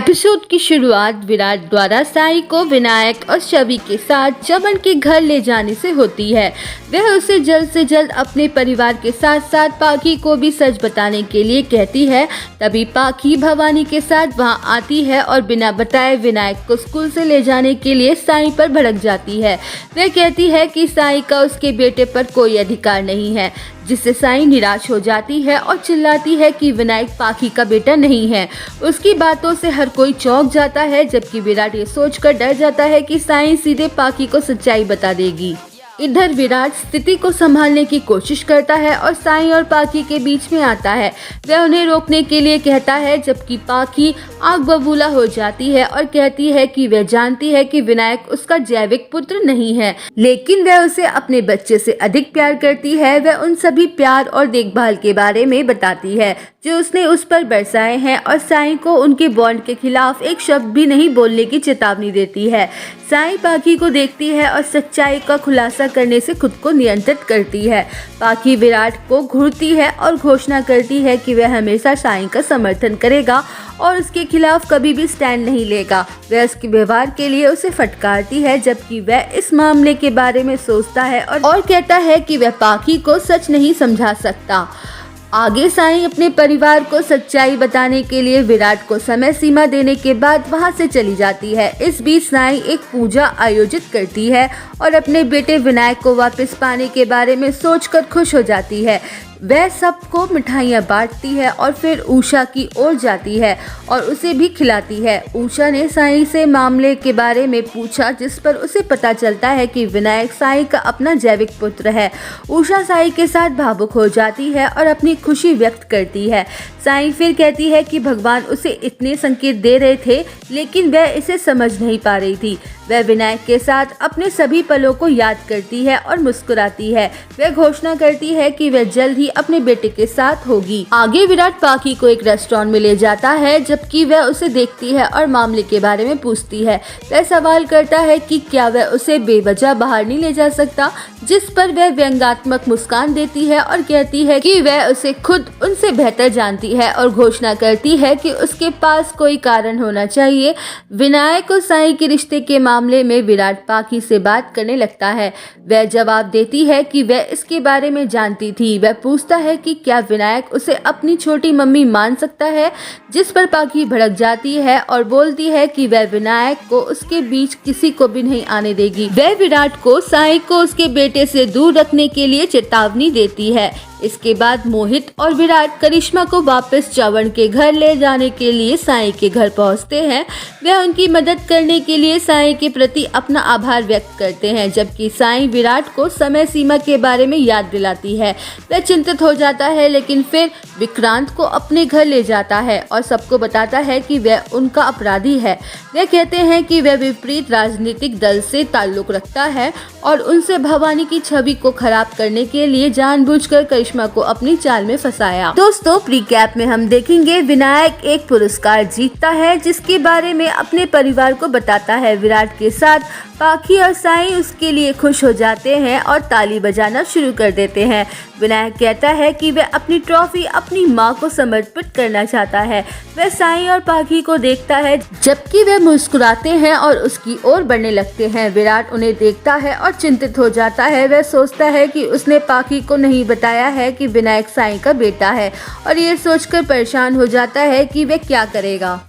Episode की शुरुआत विराट द्वारा साई को विनायक और शवि के साथ चमन के घर ले जाने से होती है। वह उसे जल्द से जल्द अपने परिवार के साथ साथ पाखी को भी सच बताने के लिए कहती है। तभी पाखी भवानी के साथ वहां आती है और बिना बताए विनायक को स्कूल से ले जाने के लिए साई पर भड़क जाती है। वह कहती है कि साई का उसके बेटे पर कोई अधिकार नहीं है, जिससे साई निराश हो जाती है और चिल्लाती है कि विनायक पाखी का बेटा नहीं है। उसकी बातों से हर कोई चौंक जाता है, जबकि विराट ये सोचकर डर जाता है कि साई सीधे पाखी को सच्चाई बता देगी। इधर विराट स्थिति को संभालने की कोशिश करता है और साई और पाखी के बीच में आता है। वह उन्हें रोकने के लिए कहता है, जबकि पाखी आग बबूला हो जाती है और कहती है कि वह जानती है कि विनायक उसका जैविक पुत्र नहीं है, लेकिन वह उसे अपने बच्चे से अधिक प्यार करती है। वह उन सभी प्यार और देखभाल के बारे में बताती है जो उसने उस पर बरसाए हैं और साई को उनके बॉन्ड के खिलाफ एक शब्द भी नहीं बोलने की चेतावनी देती है। साई पाखी को देखती है और सच्चाई का खुलासा करने से खुद को नियंत्रित करती है। पाखी विराट को घूरती है और घोषणा करती है कि वह हमेशा साई का समर्थन करेगा और उसके खिलाफ कभी भी स्टैंड नहीं लेगा। वह उसके व्यवहार के लिए उसे फटकारती है, जबकि वह इस मामले के बारे में सोचता है और कहता है कि वह पाखी को सच नहीं समझा सकता। आगे साई अपने परिवार को सच्चाई बताने के लिए विराट को समय सीमा देने के बाद वहां से चली जाती है। इस बीच साई एक पूजा आयोजित करती है और अपने बेटे विनायक को वापस पाने के बारे में सोचकर खुश हो जाती है। वह सबको मिठाइयाँ बांटती है और फिर उषा की ओर जाती है और उसे भी खिलाती है। उषा ने साई से मामले के बारे में पूछा, जिस पर उसे पता चलता है कि विनायक साई का अपना जैविक पुत्र है। उषा साई के साथ भावुक हो जाती है और अपनी खुशी व्यक्त करती है। साई फिर कहती है कि भगवान उसे इतने संकेत दे रहे थे, लेकिन वह इसे समझ नहीं पा रही थी। वह विनायक के साथ अपने सभी पलों को याद करती है और मुस्कुराती है। वह घोषणा करती है कि वह जल्द ही अपने बेटे के साथ होगी। आगे विराट पाखी को एक रेस्टोरेंट में ले जाता है, जबकि वह उसे देखती है और मामले के बारे में पूछती है। वह सवाल करता है कि क्या वह उसे बेवजह बाहर नहीं ले जा सकता, जिस पर वह व्यंग्यात्मक मुस्कान देती है और कहती है कि वह उसे खुद उनसे बेहतर जानती है और घोषणा करती है कि उसके पास कोई कारण होना चाहिए। विनायक और साई के रिश्ते के मामले में विराट पाखी से बात करने लगता है। वह जवाब देती है कि वह इसके बारे में जानती थी। वह पूछता है कि क्या विनायक उसे अपनी छोटी मम्मी मान सकता है, जिस पर पाखी भड़क जाती है और बोलती है कि वह विनायक को उसके बीच किसी को भी नहीं आने देगी। वह विराट को साई को उसके बेटे से दूर रखने के लिए चेतावनी देती है। इसके बाद मोहित और विराट करिश्मा को वापस चवन के घर ले जाने के लिए साई के घर पहुंचते हैं। वह उनकी मदद करने के लिए साई के प्रति अपना आभार व्यक्त करते हैं, जबकि साई विराट को समय सीमा के बारे में याद दिलाती है। वह चिंतित हो जाता है, लेकिन फिर विक्रांत को अपने घर ले जाता है और सबको बताता है कि वह उनका अपराधी है। वह कहते हैं कि वह विपरीत राजनीतिक दल से ताल्लुक रखता है और उनसे भवानी की छवि को खराब करने के लिए जानबूझकर करिश्मा को अपनी चाल में फंसाया। दोस्तों, प्रीकैप में हम देखेंगे विनायक एक पुरस्कार जीतता है, जिसके बारे में अपने परिवार को बताता है। विराट के साथ पाखी और साई उसके लिए खुश हो जाते हैं और ताली बजाना शुरू कर देते हैं। विनायक कहता है कि वह अपनी ट्रॉफी अपनी मां को समर्पित करना चाहता है। वह साई और पाखी को देखता है, जबकि वे मुस्कुराते हैं और उसकी ओर बढ़ने लगते हैं। विराट उन्हें देखता है और चिंतित हो जाता है। वह सोचता है कि उसने पाखी को नहीं बताया है कि विनायक साई का बेटा है और ये सोचकर परेशान हो जाता है कि वह क्या करेगा।